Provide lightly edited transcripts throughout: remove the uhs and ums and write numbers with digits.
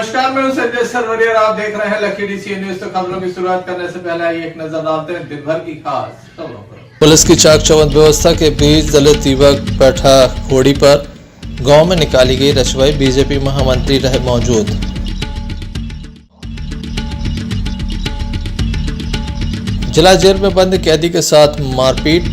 नमस्कार, मैं हूं संजय सरवरिया और आप देख रहे हैं लकी डीसी न्यूज। तो खबरों की शुरुआत करने से पहले आइए एक नजर डालते हैं दिन भर की खास खबरों पर। पुलिस की चाक चौबंद व्यवस्था के बीच दलित युवक बैठा घोड़ी पर गांव में निकाली गई रचवाई, बीजेपी महामंत्री रहे मौजूद। जिला जेल में बंद कैदी के साथ मारपीट,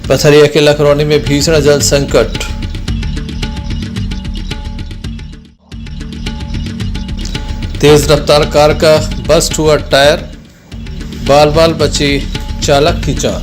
पथरिया के लखरौनी में भीषण जल संकट, तेज रफ्तार कार का बस्ट हुआ टायर, बाल बाल बची चालक की जान।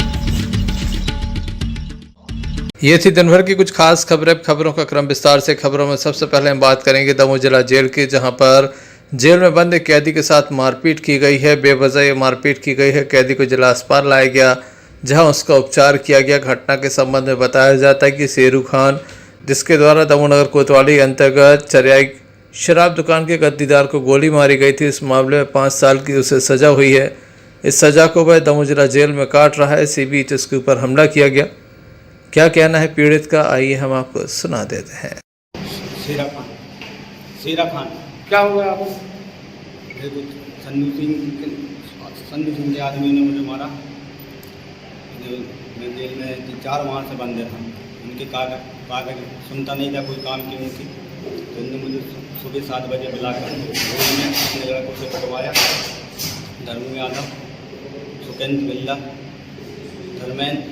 ये थी दिन भर की कुछ खास खबरें। खबरों का क्रम विस्तार से। खबरों में सबसे पहले हम बात करेंगे दमोह जिला जेल की, जहां पर जेल में बंद एक कैदी के साथ मारपीट की गई है। बेवजह ये मारपीट की गई है। कैदी को जिला अस्पताल लाया गया, जहां उसका उपचार किया गया। घटना के संबंध में बताया जाता है कि शेरू खान, जिसके द्वारा दमोह नगर कोतवाली अंतर्गत चरियाई शराब दुकान के गद्दीदार को गोली मारी गई थी। इस मामले में 5 साल की उसे सजा हुई है। इस सजा को वह दमोह जिला जेल में काट रहा है। इसी बीच उसके ऊपर हमला किया गया। क्या कहना है पीड़ित का, आइए हम आपको सुना देते हैं। शेरा खान क्या हुआ आपको? संधू सिंह के आदमी ने मुझे मारा। मैं जेल में 4 माह से बंद रहा। उनके कागज सुनता नहीं था, कोई काम की उनकी। तो उन्होंने मुझे सुबह 7 बजे बुलाकर अपने लड़कों से पटवाया। धर्म यादव, सुकेंद्र बिल्ला, धर्मेंद्र,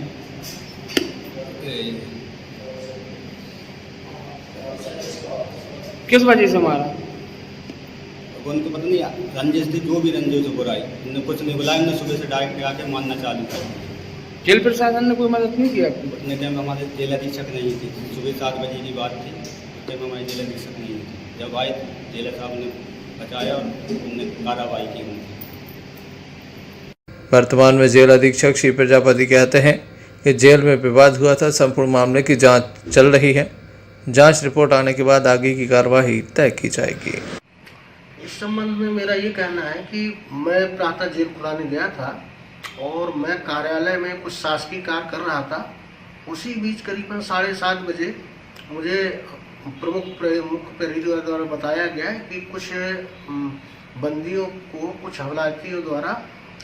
किस वजह से मारा? उनको पता नहीं रंजिश थी, जो भी रंजिश से बुराई। उन्होंने कुछ नहीं बुलाया। उन्होंने सुबह से डायरेक्ट आके मारना चालू कर। जेल प्रशासन ने कोई मदद नहीं की आपकी? उतने टाइम हमारे जेल अधीक्षक नहीं थी। सुबह 7 बजे की बात थी। उस टाइम हमारे जेल अधीक्षक नहीं थी। जब आए जेलर साहब ने बचाया और उनने कार्रवाई की उनकी। वर्तमान में जेल अधीक्षक श्री प्रजापति कहते हैं कि जेल में विवाद हुआ था। संपूर्ण मामले की जांच चल रही है। जांच रिपोर्ट आने के बाद आगे की कार्यवाही तय की जाएगी। इस संबंध में मेरा ये कहना है कि मैं प्रातः जेल खुलाने गया था और मैं कार्यालय में कुछ शासकीय कार्य कर रहा था। उसी बीच करीबन 7:30 बजे मुझे मुख्य प्रहरी द्वारा बताया गया है कि कुछ बंदियों को कुछ हवलातियों द्वारा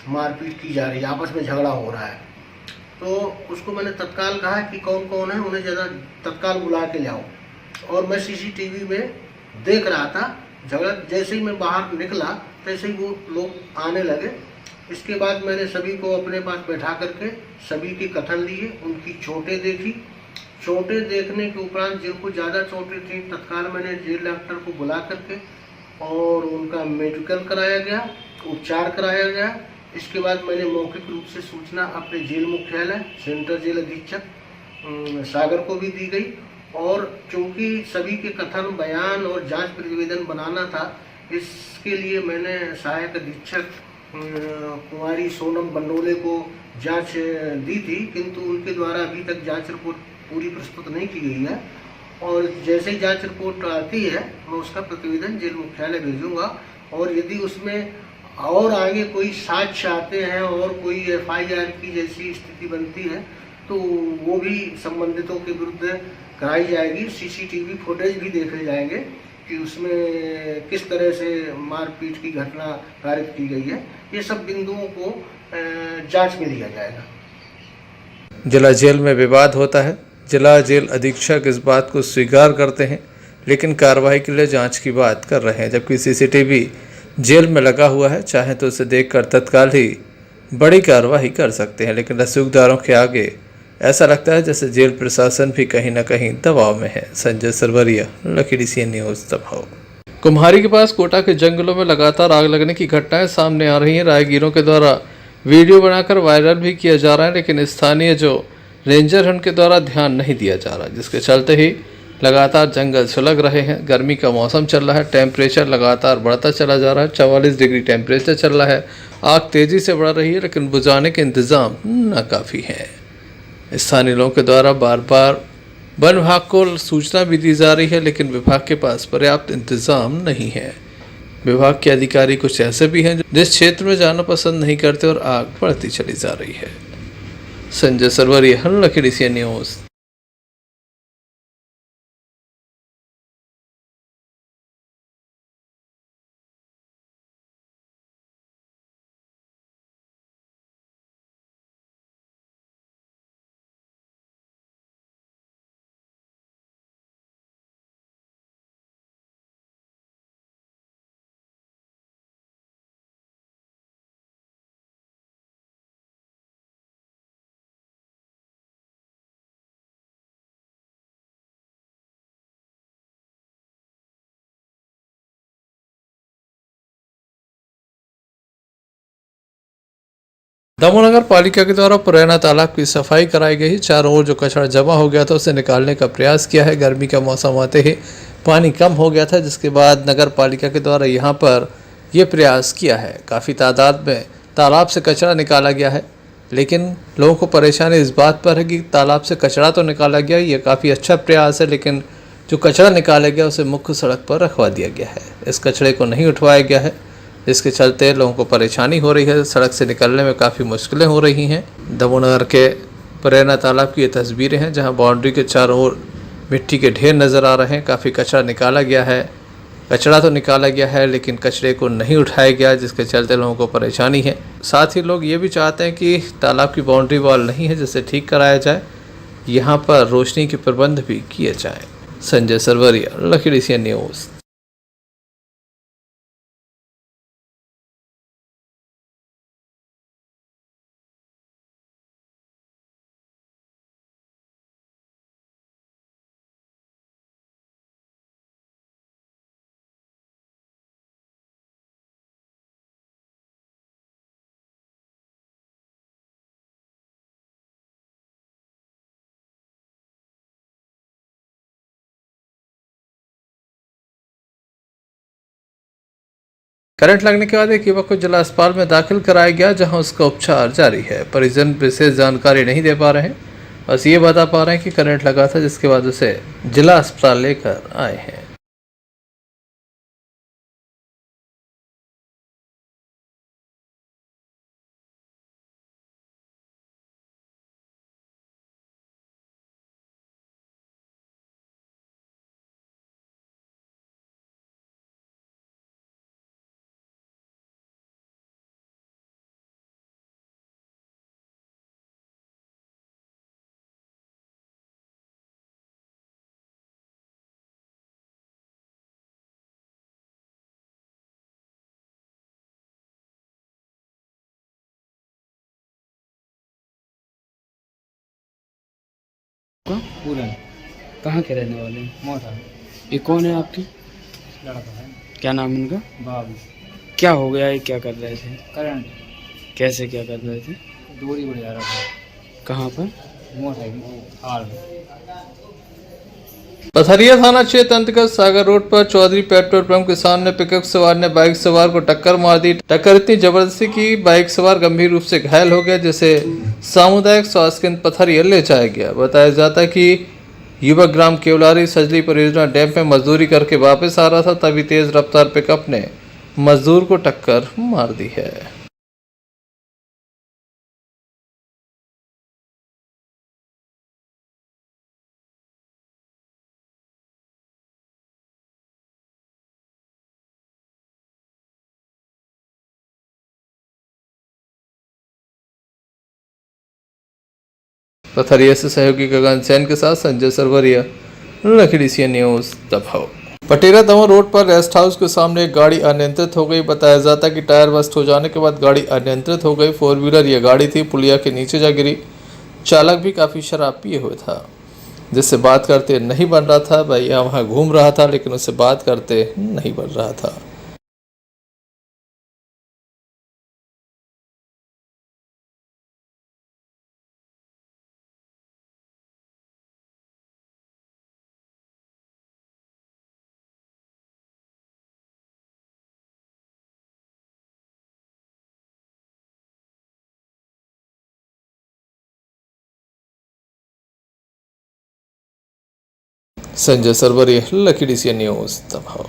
मारपीट की जा रही है, आपस में झगड़ा हो रहा है। तो उसको मैंने तत्काल कहा कि कौन कौन है, उन्हें ज़्यादा तत्काल बुला के लाओ। और मैं सीसीटीवी में देख रहा था झगड़ा। जैसे ही मैं बाहर निकला तैसे ही वो लोग आने लगे। इसके बाद मैंने सभी को अपने पास बैठा करके सभी के कथन लिए, उनकी चोटें देखी। चोटें देखने के उपरांत जिनको ज़्यादा चोटें थी तत्काल मैंने जेल डॉक्टर को बुला करके और उनका मेडिकल कराया गया, उपचार कराया गया। इसके बाद मैंने मौखिक रूप से सूचना अपने जेल मुख्यालय सेंट्रल जेल अधीक्षक सागर को भी दी गई। और चूँकि सभी के कथन, बयान और जांच प्रतिवेदन बनाना था, इसके लिए मैंने सहायक अधीक्षक कुमारी सोनम बंडोले को जांच दी थी, किंतु उनके द्वारा अभी तक जांच रिपोर्ट पूरी प्रस्तुत नहीं की गई है। और जैसे ही जांच रिपोर्ट आती है मैं उसका प्रतिवेदन जेल मुख्यालय भेजूंगा। और यदि उसमें और आगे कोई साक्ष्य आते हैं और कोई FIR की जैसी स्थिति बनती है तो वो भी संबंधितों के विरुद्ध कराई जाएगी। CCTV फुटेज भी देखे जाएंगे कि उसमें किस तरह से मारपीट की घटना कारित की गई है। ये सब बिंदुओं को जांच में लिया जाएगा। जिला जेल में विवाद होता है। जिला जेल अधीक्षक इस बात को स्वीकार करते हैं, लेकिन कार्रवाई के लिए जांच की बात कर रहे हैं। जबकि CCTV जेल में लगा हुआ है, चाहे तो उसे देखकर तत्काल ही बड़ी कार्रवाई कर सकते हैं। लेकिन रसूखदारों के आगे ऐसा लगता है जैसे जेल प्रशासन भी कहीं ना कहीं दबाव में है। Sanjay Sarwariya, lucky DC news, Damoh. Kumhari के पास कोटा के जंगलों में लगातार आग लगने की घटनाएं सामने आ रही हैं। राहगीरों के द्वारा वीडियो बनाकर वायरल भी किया जा रहा है, लेकिन स्थानीय जो रेंजर हैं उनके द्वारा ध्यान नहीं दिया जा रहा, जिसके चलते ही लगातार जंगल सुलग रहे हैं। गर्मी का मौसम चल रहा है, टेम्परेचर लगातार बढ़ता चला जा रहा है। 44 डिग्री टेम्परेचर चल रहा है। आग तेज़ी से बढ़ रही है, लेकिन बुझाने के इंतज़ाम नाकाफ़ी हैं। स्थानीय लोगों के द्वारा बार बार वन विभाग को सूचना भी दी जा रही है, लेकिन विभाग के पास पर्याप्त इंतज़ाम नहीं है। विभाग के अधिकारी कुछ ऐसे भी हैं जिस क्षेत्र में जाना पसंद नहीं करते और आग बढ़ती चली जा रही है। Sanjay Sarwariya, lucky DCN news. Damoh नगर पालिका के द्वारा पुराना तालाब की सफाई कराई गई। चारों ओर जो कचरा जमा हो गया था उसे निकालने का प्रयास किया है। गर्मी का मौसम आते ही पानी कम हो गया था, जिसके बाद नगर पालिका के द्वारा यहाँ पर ये प्रयास किया है। काफ़ी तादाद में तालाब से कचरा निकाला गया है, लेकिन लोगों को परेशानी इस बात पर है कि तालाब से कचरा तो निकाला गया, ये काफ़ी अच्छा प्रयास है, लेकिन जो कचरा निकाला गया उसे मुख्य सड़क पर रखवा दिया गया है। इस कचरे को नहीं उठवाया गया है, जिसके चलते लोगों को परेशानी हो रही है। सड़क से निकलने में काफ़ी मुश्किलें हो रही हैं। दमोह नगर के पुराना तालाब की ये तस्वीरें हैं, जहां बाउंड्री के चारों ओर मिट्टी के ढेर नज़र आ रहे हैं। काफ़ी कचरा निकाला गया है। कचरा तो निकाला गया है, लेकिन कचरे को नहीं उठाया गया, जिसके चलते लोगों को परेशानी है। साथ ही लोग ये भी चाहते हैं कि तालाब की बाउंड्री वॉल नहीं है, जिसे ठीक कराया जाए। यहाँ पर रोशनी के प्रबंध भी किए जाएँ। Sanjay Sarwariya, lucky DCN News. Current लगने के बाद एक युवक को जिला अस्पताल में दाखिल कराया गया, जहां उसका उपचार जारी है। परिजन विशेष जानकारी नहीं दे पा रहे हैं, बस ये बता पा रहे हैं कि करंट लगा था, जिसके बाद उसे जिला अस्पताल लेकर आए हैं। पूरन। कहाँ के रहने वाले हैं? मोटा ये कौन है आपकी? लड़का है क्या नाम है उनका? बाबू। क्या हो गया है? क्या कर रहे थे? करंट कैसे क्या कर रहे थे? दूरी बढ़ जा रहा था। कहाँ पर? मोटा हाल पथरिया थाना क्षेत्र अंतर्गत सागर रोड पर चौधरी पेट्रोल पंप के सामने पिकअप सवार ने बाइक सवार को टक्कर मार दी। टक्कर इतनी जबरदस्ती की बाइक सवार गंभीर रूप से घायल हो गया, जिसे सामुदायिक स्वास्थ्य केंद्र पथरिया ले जाया गया। बताया जाता है कि युवक ग्राम केवलारी सजली परियोजना डैम में मजदूरी करके वापस आ रहा था, तभी तेज रफ्तार पिकअप ने मजदूर को टक्कर मार दी है। पथरिया से सहयोगी गगन सैन के साथ Sanjay Sarwariya, lucky DCN news Damoh. Patera Damoh road पर रेस्ट हाउस के सामने एक गाड़ी अनियंत्रित हो गई। बताया जाता है कि टायर बस्ट हो जाने के बाद गाड़ी अनियंत्रित हो गई। 4 व्हीलर यह गाड़ी थी, पुलिया के नीचे जा गिरी। चालक भी काफ़ी शराब पिए हुए था, जिससे बात करते नहीं बन रहा था। भैया वहाँ घूम रहा था, लेकिन उससे बात करते नहीं बन रहा था। Sanjay Sarwariya, lucky DCN news Damoh.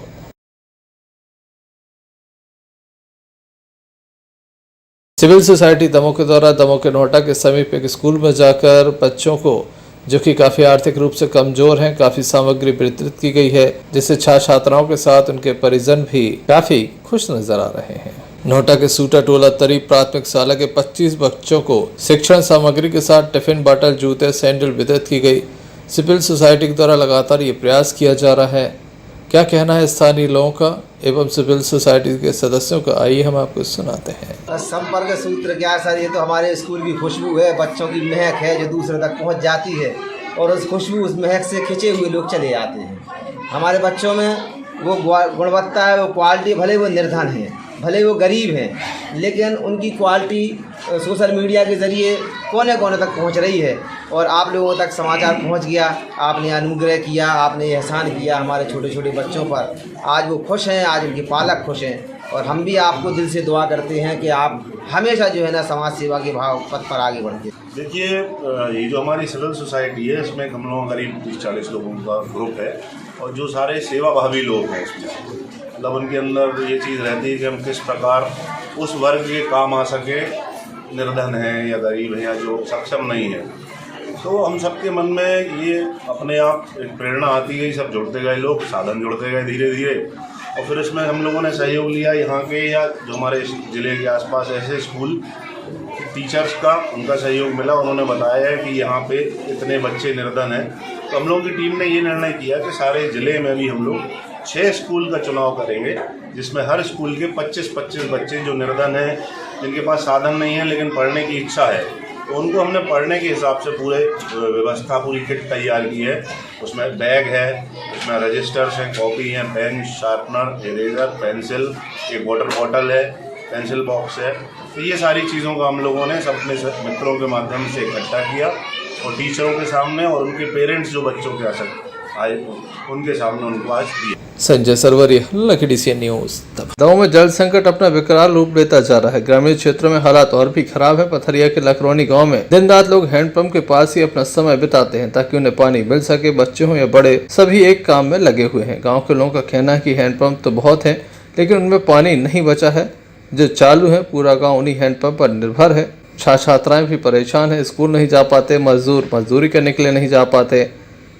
Civil society Damoh के द्वारा दमोह के नोहटा के समीप एक स्कूल में जाकर बच्चों को, जो कि काफ़ी आर्थिक रूप से कमजोर हैं, काफ़ी सामग्री वितरित की गई है, जिससे छात्र छात्राओं के साथ उनके परिजन भी काफ़ी खुश नजर आ रहे हैं। नोहटा के सूटा टोला तरी प्राथमिक शाला के 25 बच्चों को शिक्षण सामग्री के साथ टिफिन, बॉटल, जूते, सैंडल वितरित की गई। सिविल सोसाइटी के द्वारा लगातार ये प्रयास किया जा रहा है। क्या कहना है स्थानीय लोगों का एवं सिविल सोसाइटी के सदस्यों का, आइए हम आपको सुनाते हैं। संपर्क सूत्र क्या सर, ये तो हमारे स्कूल की खुशबू है, बच्चों की महक है जो दूसरे तक पहुंच जाती है और उस खुशबू, उस महक से खिंचे हुए लोग चले जाते हैं। हमारे बच्चों में वो गुणवत्ता है, वो क्वालिटी, भले वो निर्धन है, भले वो गरीब हैं, लेकिन उनकी क्वालिटी सोशल मीडिया के ज़रिए कोने कोने तक पहुंच रही है और आप लोगों तक समाचार पहुंच गया। आपने अनुग्रह किया, आपने एहसान किया हमारे छोटे छोटे बच्चों पर। आज वो खुश हैं, आज उनके पालक खुश हैं और हम भी आपको दिल से दुआ करते हैं कि आप हमेशा जो है ना समाज सेवा के भाव पथ पर आगे बढ़ते। देखिए, ये जो हमारी सिविल सोसाइटी है, इसमें हम लोग करीब 30-40 लोगों का ग्रुप है और जो सारे सेवाभावी लोग हैं इसमें, मतलब उनके अंदर ये चीज़ रहती है कि हम किस प्रकार उस वर्ग के काम आ सके, निर्धन हैं या गरीब हैं या जो सक्षम नहीं है। तो हम सबके मन में ये अपने आप एक प्रेरणा आती गई, सब जुड़ते गए, लोग साधन जुड़ते गए धीरे धीरे और फिर इसमें हम लोगों ने सहयोग लिया यहाँ के या जो हमारे ज़िले के आसपास ऐसे स्कूल टीचर्स का, उनका सहयोग मिला। उन्होंने बताया है कि यहाँ पे इतने बच्चे निर्धन हैं, तो हम लोगों की टीम ने ये निर्णय किया कि सारे ज़िले में भी हम लोग 6 स्कूल का चुनाव करेंगे, जिसमें हर स्कूल के 25-25 बच्चे जो निर्धन हैं, जिनके पास साधन नहीं है लेकिन पढ़ने की इच्छा है, तो उनको हमने पढ़ने के हिसाब से पूरे व्यवस्था, पूरी किट तैयार की है। उसमें बैग है, उसमें रजिस्टर्स हैं, कॉपी हैं, पेन, शार्पनर, इरेजर, पेंसिल, एक वाटर बॉटल है, पेंसिल बॉक्स है। तो ये सारी चीज़ों का हम लोगों ने सब अपने मित्रों के माध्यम से इकट्ठा किया और टीचरों के सामने और उनके पेरेंट्स जो बच्चों के आए उनके सामने उनको आज दिया। Sanjay Sarwariya, lucky DCN News. Damoh में जल संकट अपना विकराल रूप लेता जा रहा है। ग्रामीण क्षेत्रों में हालात और भी खराब है। पथरिया के लखरौनी गांव में दिन रात लोग हैंडपंप के पास ही अपना समय बिताते हैं ताकि उन्हें पानी मिल सके। बच्चे हों या बड़े, सभी एक काम में लगे हुए हैं। गाँव के लोगों का कहना है कि हैंडपंप तो बहुत है लेकिन उनमें पानी नहीं बचा है। जो चालू है, पूरा गाँव उन्हीं हैंडपंप पर निर्भर है। छात्र छात्राएं भी परेशान है, स्कूल नहीं जा पाते, मजदूर मजदूरी करने के लिए नहीं जा पाते।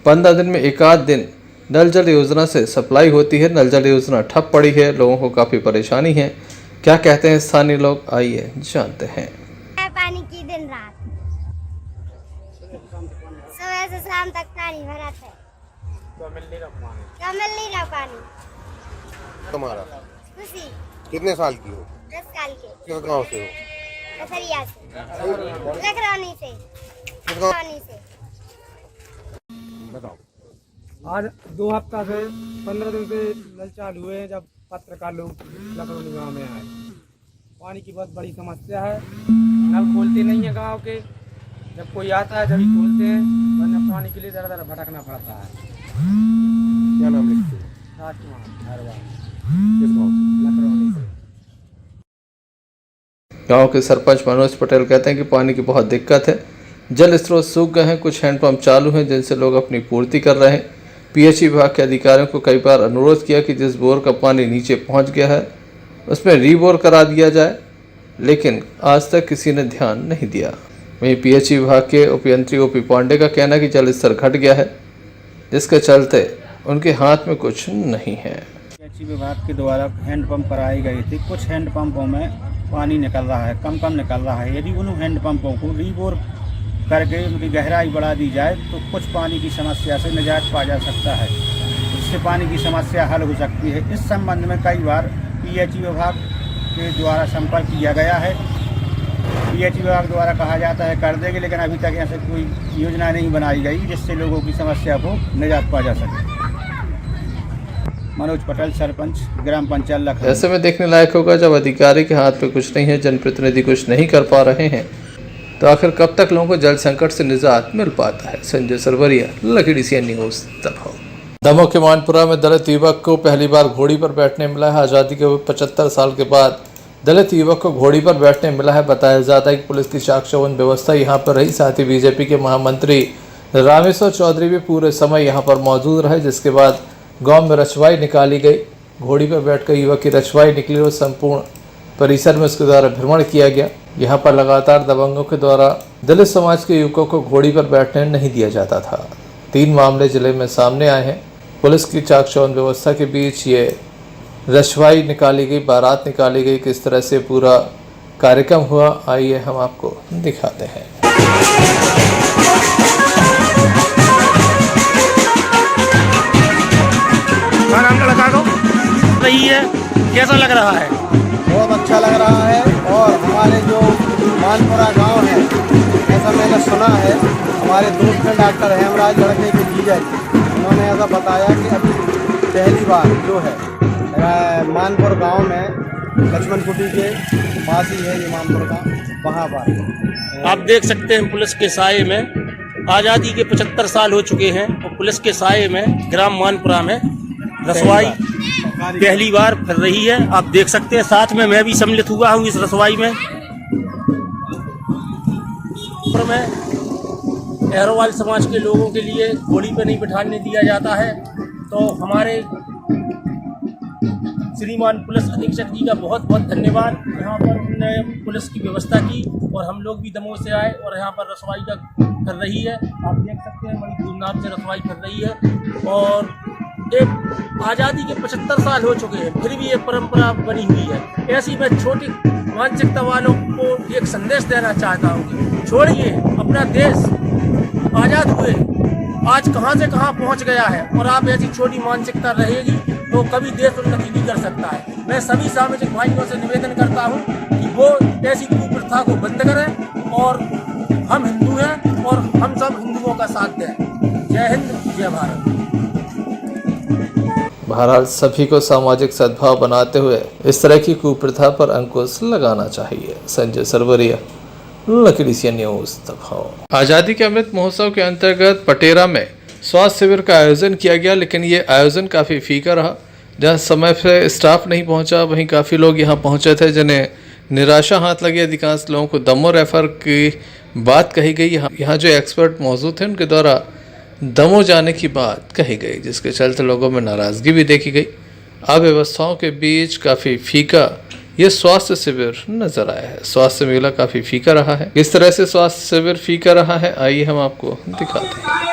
15 दिन में एक आध दिन नल जल योजना से सप्लाई होती है। नल जल योजना ठप पड़ी है, लोगों को काफ़ी परेशानी है। क्या कहते हैं स्थानीय लोग, आइए जानते हैं। पानी की दिन रात सुबह से शाम तक पानी भरा है, तो मिल नहीं रहा पानी। तुम्हारा खुशी कितने साल की हो? 10 साल के। किस गांव से हो? पथरिया से, लखरौनी से। बताओ। आज 2 हफ्ता से 15 दिन से नल चालू हुए हैं। जब पत्रकार लोग लखनऊ गाँव में आए, पानी की बहुत बड़ी समस्या है। नल खोलते नहीं है गांव के, जब कोई आता है जब खोलते हैं, वरना पानी के लिए दर दर भटकना पड़ता है। क्या नाम लिखते हैं? राजकुमार हरवाल। किस गाँव से? लखनऊ से। गांव के सरपंच मनोज पटेल कहते हैं कि पानी की बहुत दिक्कत है। जल स्रोत सूख गए हैं, कुछ हैंडपंप चालू हैं जिनसे लोग अपनी पूर्ति कर रहे हैं। PHE विभाग के अधिकारियों को कई बार अनुरोध किया कि जिस बोर का पानी नीचे पहुंच गया है उसमें रीबोर करा दिया जाए, लेकिन आज तक किसी ने ध्यान नहीं दिया। वहीं PHE विभाग के उपयंत्री OP पांडे का कहना है कि जल स्तर घट गया है, जिसके चलते उनके हाथ में कुछ नहीं है। PHE विभाग के द्वारा हैंडपंप कराई गई थी। कुछ हैंडपंपों में पानी निकल रहा है, कम निकल रहा है। यदि उन हैंडपंपों को रीबोर करके उनकी गहराई बढ़ा दी जाए तो कुछ पानी की समस्या से निजात पा जा सकता है, इससे पानी की समस्या हल हो सकती है। इस संबंध में कई बार PHE विभाग के द्वारा संपर्क किया गया है। PHE विभाग द्वारा कहा जाता है कर देंगे, लेकिन अभी तक ऐसे कोई योजना नहीं बनाई गई जिससे लोगों की समस्या को निजात पा जा सके। मनोज पटेल, सरपंच, ग्राम पंचायत लखनऊ। ऐसे में देखने लायक होगा जब अधिकारी के हाथ में कुछ नहीं है, जनप्रतिनिधि कुछ नहीं कर पा रहे हैं, तो आखिर कब तक लोगों को जल संकट से निजात मिल पाता है। Sanjay Sarwariya, lucky DCN News, Damoh. Damoh के मानपुरा में दलित युवक को पहली बार घोड़ी पर बैठने मिला है। आज़ादी के 75 साल के बाद दलित युवक को घोड़ी पर बैठने मिला है। बताया जाता है कि पुलिस की चाक चौबंद व्यवस्था यहाँ पर रही। साथ ही BJP के महामंत्री रामेश्वर चौधरी भी पूरे समय यहाँ पर मौजूद रहे, जिसके बाद गाँव में रचवाई निकाली गई। घोड़ी पर बैठकर युवक की रचवाई निकली और संपूर्ण परिसर में उसके द्वारा भ्रमण किया गया। यहाँ पर लगातार दबंगों के द्वारा दलित समाज के युवकों को घोड़ी पर बैठने नहीं दिया जाता था। 3 मामले जिले में सामने आए हैं। पुलिस की चाकचौंध व्यवस्था के बीच ये रशवाई निकाली गई, बारात निकाली गई, किस तरह से पूरा कार्यक्रम हुआ, आइए हम आपको दिखाते हैं। रही है, कैसा लग रहा है? बहुत अच्छा लग रहा है। और हमारे जो मानपुरा गांव है, ऐसा मैंने सुना है, हमारे दोस्त हैं डॉक्टर हेमराज लड़के के जीजा जी, उन्होंने ऐसा बताया कि अभी पहली बार जो है मानपुर गांव में लक्ष्मण कुटी के पास ही है ये मानपुर का, वहाँ पर आप देख सकते हैं पुलिस के साये में आज़ादी के 75 साल हो चुके हैं और पुलिस के साये में ग्राम मानपुरा में रसवाई पहली बार फिर रही है। आप देख सकते हैं, साथ में मैं भी सम्मिलित हुआ हूँ इस रसवाई में। एहरोवाल समाज के लोगों के लिए घोड़ी पे नहीं बिठाने दिया जाता है, तो हमारे श्रीमान पुलिस अधीक्षक जी का बहुत बहुत धन्यवाद। यहाँ पर उन्होंने पुलिस की व्यवस्था की और हम लोग भी दमोह से आए और यहाँ पर रसवाई का कर रही है। आप देख सकते हैं बड़ी धूमधाम से रसवाई कर रही है और एक आज़ादी के 75 साल हो चुके हैं, फिर भी ये परंपरा बनी हुई है। ऐसी मैं छोटी मानसिकता वालों को एक संदेश देना चाहता हूँ, छोड़िए, अपना देश आज़ाद हुए आज कहाँ से कहाँ पहुँच गया है और आप ऐसी छोटी मानसिकता रहेगी तो कभी देश उन्नति नहीं कर सकता है। मैं सभी सामाजिक भाइयों से निवेदन करता हूँ कि वो ऐसी कुप्रथा को बंद करें और हम हिंदू हैं और हम सब हिंदुओं का साथ दें। जय हिंद, जय भारत। बहरहाल सभी को सामाजिक सद्भाव बनाते हुए इस तरह की कुप्रथा पर अंकुश लगाना चाहिए। Sanjay Sarwariya, lucky DCN news, Damoh. आज़ादी के अमृत महोत्सव के अंतर्गत पटेरा में स्वास्थ्य शिविर का आयोजन किया गया, लेकिन ये आयोजन काफ़ी फीका रहा। जहाँ समय से स्टाफ नहीं पहुँचा, वहीं काफ़ी लोग यहाँ पहुँचे थे जिन्हें निराशा हाथ लगी। अधिकांश लोगों को दमोह रेफर की बात कही गई। यहाँ जो एक्सपर्ट मौजूद थे उनके द्वारा दमोह जाने की बात कही गई, जिसके चलते लोगों में नाराज़गी भी देखी गई। अव्यवस्थाओं के बीच काफ़ी फीका ये स्वास्थ्य शिविर नजर आया है। स्वास्थ्य मेला काफ़ी फीका रहा है। इस तरह से स्वास्थ्य शिविर फीका रहा है, आइए हम आपको दिखाते हैं।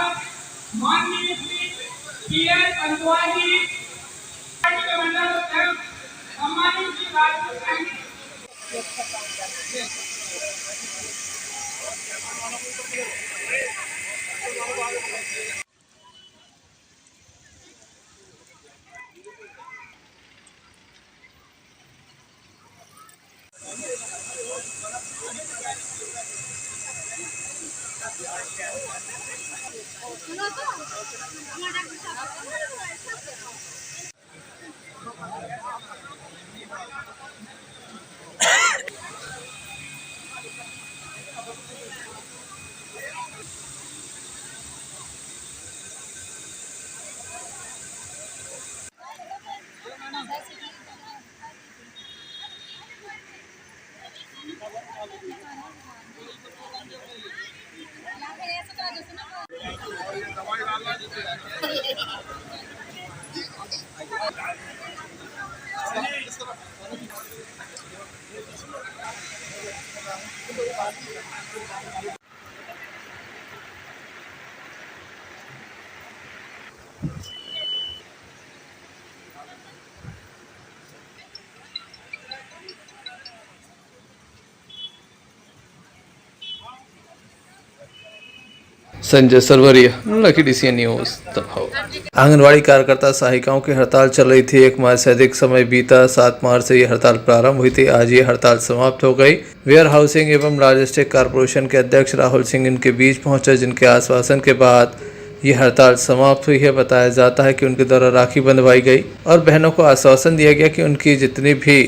Sanjay Sarwariya, lucky DCN news, Damoh. Anganwadi कार्यकर्ता सहायिकाओं की हड़ताल चल रही थी। 1 माह से अधिक समय बीता। 7 मार्च से ये हड़ताल प्रारंभ हुई थी। आज ये हड़ताल समाप्त हो गई। वेयर हाउसिंग एवं लॉजिस्टिक कॉर्पोरेशन के अध्यक्ष राहुल सिंह इनके बीच पहुंचे, जिनके आश्वासन के बाद ये हड़ताल समाप्त हुई है। बताया जाता है कि उनके द्वारा राखी बंधवाई गई और बहनों को आश्वासन दिया गया कि उनकी जितनी भी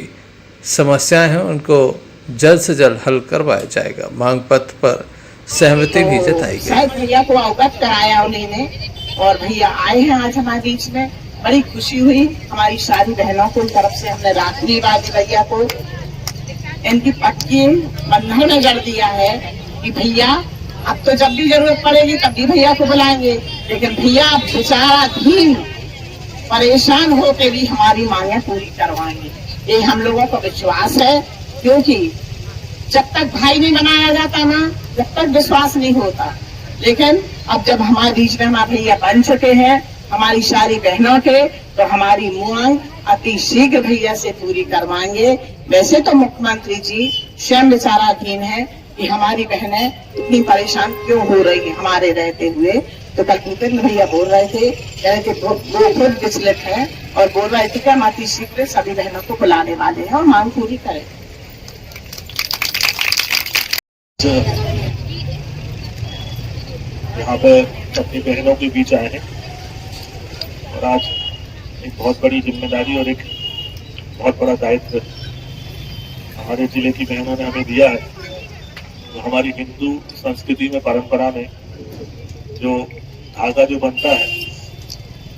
समस्याएं हैं उनको जल्द से जल्द हल करवाया जाएगा। मांग पत्र पर सहमति भी जताई गई। भैया को अवगत कराया उन्होंने और भैया आए हैं आज हमारे बीच में। बड़ी खुशी हुई। हमारी सारी बहनों को तरफ से हमने राखी बाजी भैया को इनकी पक्की बंधन में कर दिया है कि भैया अब तो जब भी जरूरत पड़ेगी तब भी भैया को बुलाएंगे, लेकिन भैया अब विचाराधीन परेशान होकर भी हमारी मांगे पूरी करवाएंगे। ये हम लोगों को विश्वास है, क्योंकि जब तक भाई नहीं बनाया जाता ना, जब तक विश्वास नहीं होता। लेकिन अब जब हमारे बीच में हमारे भैया बन चुके हैं, हमारी सारी बहनों के, तो हमारी मांग अति शीघ्र भैया से पूरी करवाएंगे। वैसे तो मुख्यमंत्री जी स्वयं विचाराधीन है कि हमारी बहनें इतनी परेशान क्यों हो रही है हमारे रहते हुए। तो कल भूपेंद्र भैया बोल रहे थे, कह रहे थे वो खुद विचलित है और बोल रहे थे कि हम अति शीघ्र सभी बहनों को बुलाने वाले हैं और मांग पूरी करें। यहाँ पे अपनी बहनों के बीच आए हैं और आज एक बहुत बड़ी जिम्मेदारी और एक बहुत बड़ा दायित्व हमारे जिले की बहनों ने हमें दिया है। तो हमारी हिंदू संस्कृति में, परंपरा में जो धागा जो बनता है,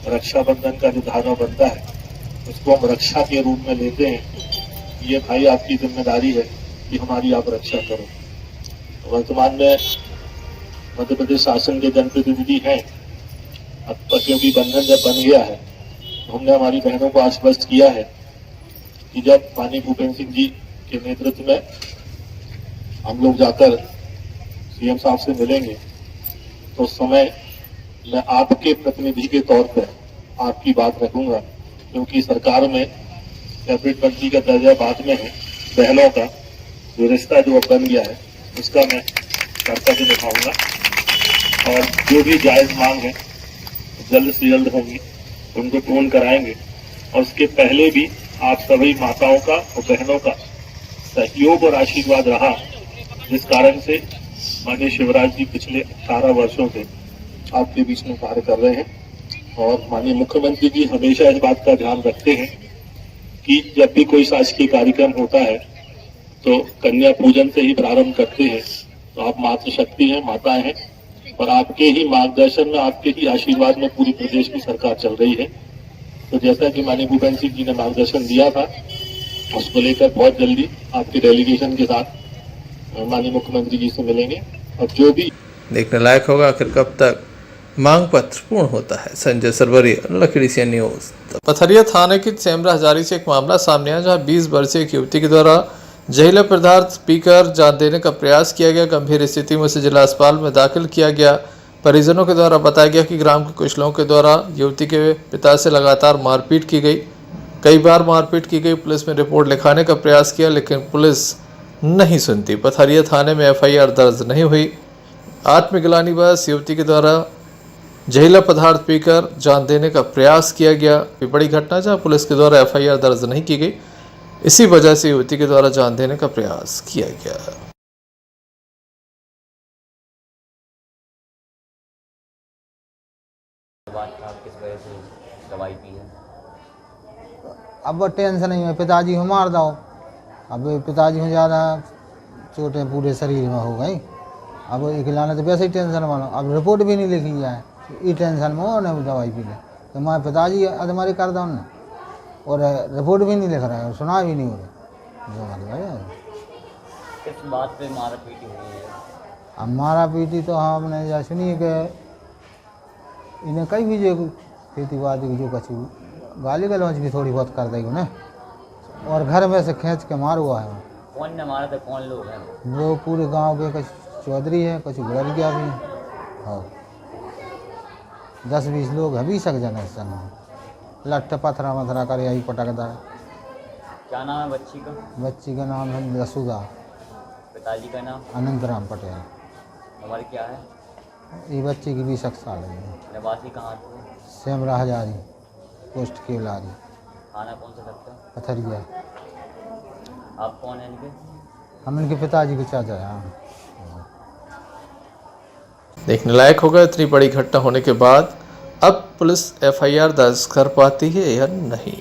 रक्षाबंधन का जो धागा बनता है, उसको हम रक्षा के रूप में लेते हैं। ये भाई आपकी जिम्मेदारी है कि हमारी आप रक्षा करो। वर्तमान में मध्य प्रदेश शासन के जनप्रतिनिधि हैं, अब क्योंकि बंधन जब बन गया है तो हमने हमारी बहनों को आश्वस्त किया है कि जब माननीय भूपेंद्र सिंह जी के नेतृत्व में हम लोग जाकर सीएम साहब से मिलेंगे तो उस समय मैं आपके प्रतिनिधि के तौर पर आपकी बात रखूंगा, क्योंकि सरकार में कैबिनेट मंत्री का दर्जा बाद में है। बहनों का जो रिश्ता जो अब बन गया है उसका मैं कर्तव्य निभाऊंगा और जो भी जायज मांग है जल्द से जल्द होंगी, उनको पूर्ण कराएंगे। और उसके पहले भी आप सभी माताओं का और बहनों का सहयोग और आशीर्वाद रहा, जिस कारण से माननीय शिवराज जी पिछले 18 वर्षों से आपके बीच में कार्य कर रहे हैं। और माननीय मुख्यमंत्री जी हमेशा इस बात का ध्यान रखते हैं कि जब भी कोई शासकीय कार्यक्रम होता है तो कन्या पूजन से ही प्रारंभ करते हैं। तो आप मातृशक्ति हैं, माताएं हैं, और आपके ही मार्गदर्शन में, आपके ही आशीर्वाद में पूरी प्रदेश की सरकार चल रही है। तो जैसा कि माननीय भूपेंद्र सिंह जी ने मार्गदर्शन दिया था, उसको लेकर बहुत जल्दी आपके डेलीगेशन के साथ माननीय मुख्यमंत्री जी से मिलेंगे। और जो भी देखने लायक होगा आखिर कब तक मांग पत्र पूर्ण होता है। संजय सरवरिया, लखीडी सी न्यूज। पथरिया थाने की सेमरा हजारी से एक मामला सामने आया जहां 20 वर्षीय एक युवती के द्वारा जहरीला पदार्थ पीकर जान देने का प्रयास किया गया। गंभीर स्थिति में उसे जिला अस्पताल में दाखिल किया गया। परिजनों के द्वारा बताया गया कि ग्राम के कुछ लोगों के द्वारा युवती के पिता से लगातार मारपीट की गई। कई बार मारपीट की गई। पुलिस में रिपोर्ट लिखाने का प्रयास किया लेकिन पुलिस नहीं सुनती। पथरिया थाने में FIR दर्ज नहीं हुई। आत्मगिलानी बस युवती के द्वारा जहरीला पदार्थ पीकर जान देने का प्रयास किया गया। ये बड़ी घटना जहां पुलिस के द्वारा FIR दर्ज नहीं की गई, इसी वजह से युवती के द्वारा जान देने का प्रयास किया गया। किस वजह से दवाई पी है? अब टेंशन नहीं है, पिताजी को मार दो। अब पिताजी को ज़्यादा चोटें पूरे शरीर में हो गई। अब इकलाने तो वैसे ही टेंशन बनो। अब रिपोर्ट भी नहीं लिखी जाए, ये टेंशन में हो नहीं दवाई पी ले तो मैं पिताजी अदमारी कर दो ना, और रिपोर्ट भी नहीं लिख रहा है, सुना भी नहीं हो रहा। किस बात पे मारा पीटी हुई है? अब मारा पीटी तो हमने या सुनी कि इन्हें कई भी जो खेती बाड़ी की जो कछु गाली गलौज भी थोड़ी बहुत कर देगी ना, और घर में से खींच के मार हुआ है। कौन ने मारा था? कौन लोग हैं? वो पूरे गांव के कुछ चौधरी है, कुछ बुढ़िया भी है, हाँ 10-20 लोग है, 20 जन है संग। लट्ठ पथरा मथरा कर यही पटकता है। क्या नाम है बच्ची का? बच्ची का नाम है रसूदा। पिताजी का नाम? अनंतराम पटेल। उम्र क्या है? ये बच्ची की 20 साल है। निवासी कहाँ थे? सेमरा हजारी, पोस्ट केवलारी। खाना कौन सा लगता है? पथरिया। आप कौन हैं इनके? हम इनके पिताजी के चाचा हैं। देखने लायक होगा इतनी बड़ी घटना होने के बाद अब पुलिस FIR दर्ज कर पाती है या नहीं।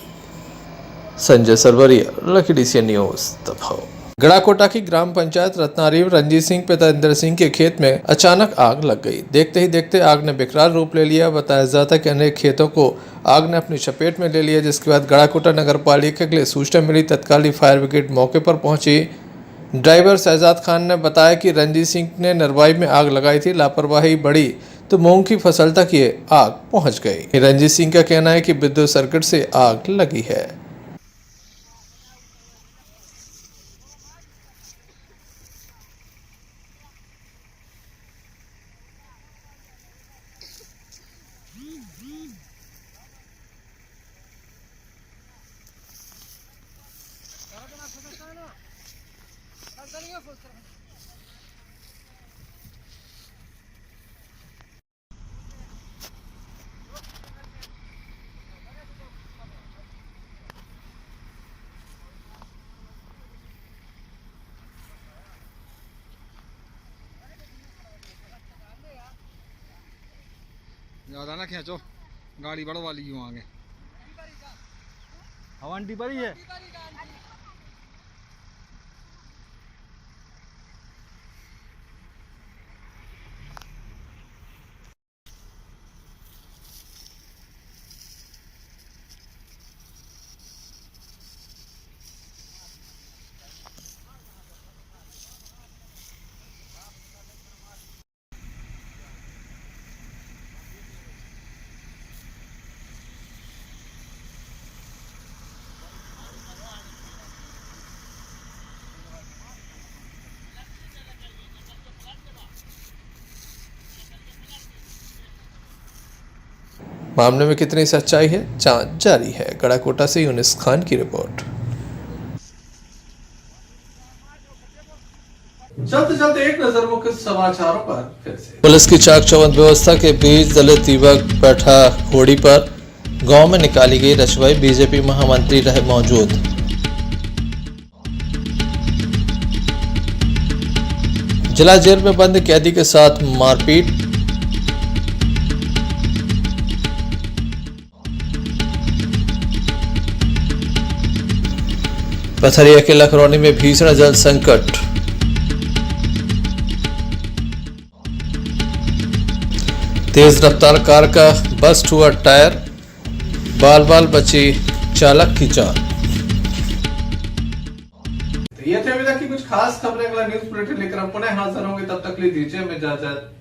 संजय सरवरिया, लखीडी सी न्यूज, दबाव। गड़ाकोटा की ग्राम पंचायत रत्नारी रंजीत सिंह पिता इंदर सिंह के खेत में अचानक आग लग गई। देखते ही देखते आग ने विकराल रूप ले लिया। बताया जाता है कि अनेक खेतों को आग ने अपनी चपेट में ले लिया, जिसके बाद गड़ाकोटा नगर पालिका के लिए सूचना मिली। तत्कालीन फायर ब्रिगेड मौके पर पहुंची। ड्राइवर शहजाद खान ने बताया कि रंजीत सिंह ने नरवाई में आग लगाई थी। लापरवाही बढ़ी तो मूंग की फसल तक ये आग पहुंच गई। रंजीत सिंह का कहना है कि विद्युत सर्किट से आग लगी है। ज़्यादा ना खींचो, गाड़ी बढ़वा ली हूँ आगे। हवांटी बड़ी है। मामले में कितनी सच्चाई है, जांच जारी है। गड़ाकोटा से यूनिस खान की रिपोर्ट। चलते एक नजर मुख्य समाचारों पर फिर से। पुलिस की चाक चौबंद व्यवस्था के बीच दलित युवक बैठा घोड़ी पर गांव में निकाली गई रचवाई, बीजेपी महामंत्री रहे मौजूद। जिला जेल में बंद कैदी के साथ मारपीट। पथरिया के लखरौनी में भीषण जल संकट। तेज रफ्तार कार का बस्ट हुआ टायर, बाल बची चालक की जान। ये थे अभी तक की कुछ खास खबरें। अगला न्यूज बुलेटिन लेकर हम पुनः हाजिर होंगे, तब तक के लिए दीजिए हमें इजाजत।